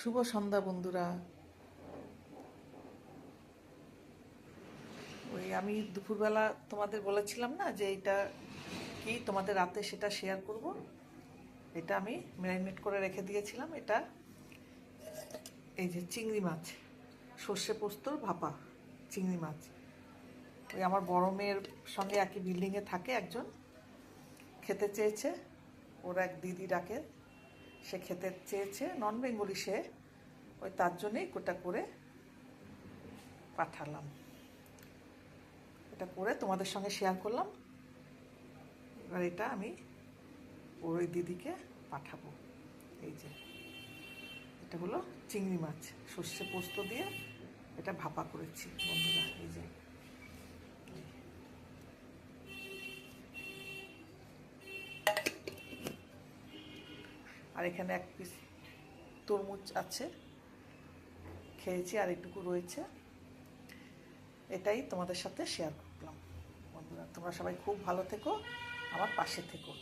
শুভ সন্ধ্যা বন্ধুরা। ওই আমি দুপুরবেলা তোমাদের বলেছিলাম না যে এটা কি তোমাদের রাতে সেটা শেয়ার করব। এটা আমি ম্যারিনেট করে রেখে দিয়েছিলাম। এটা এই যে চিংড়ি মাছ, সর্ষে পোস্তর ভাপা চিংড়ি মাছ। ওই আমার বড় মেয়ের সঙ্গে একই বিল্ডিংয়ে থাকে একজন, খেতে চেয়েছে। ওর এক দিদি ডাকে, সে খেতে চেয়েছে, নন বেঙ্গলি সে। ওই তার জন্যেই ওটা করে পাঠালাম। এটা করে তোমাদের সঙ্গে শেয়ার করলাম। এবার এটা আমি ওই দিদিকে পাঠাবো। এই যে এটা হলো চিংড়ি মাছ, সর্ষে পোস্ত দিয়ে এটা ভাপা করেছি বন্ধুরা। এই যে আর এখানে এক পিস তরমুজ আছে, খেয়েছি, আর একটুকু রয়েছে। এটাই তোমাদের সাথে শেয়ার করলাম বন্ধুরা। তোমরা সবাই খুব ভালো থেকো, আমার পাশে থেকো।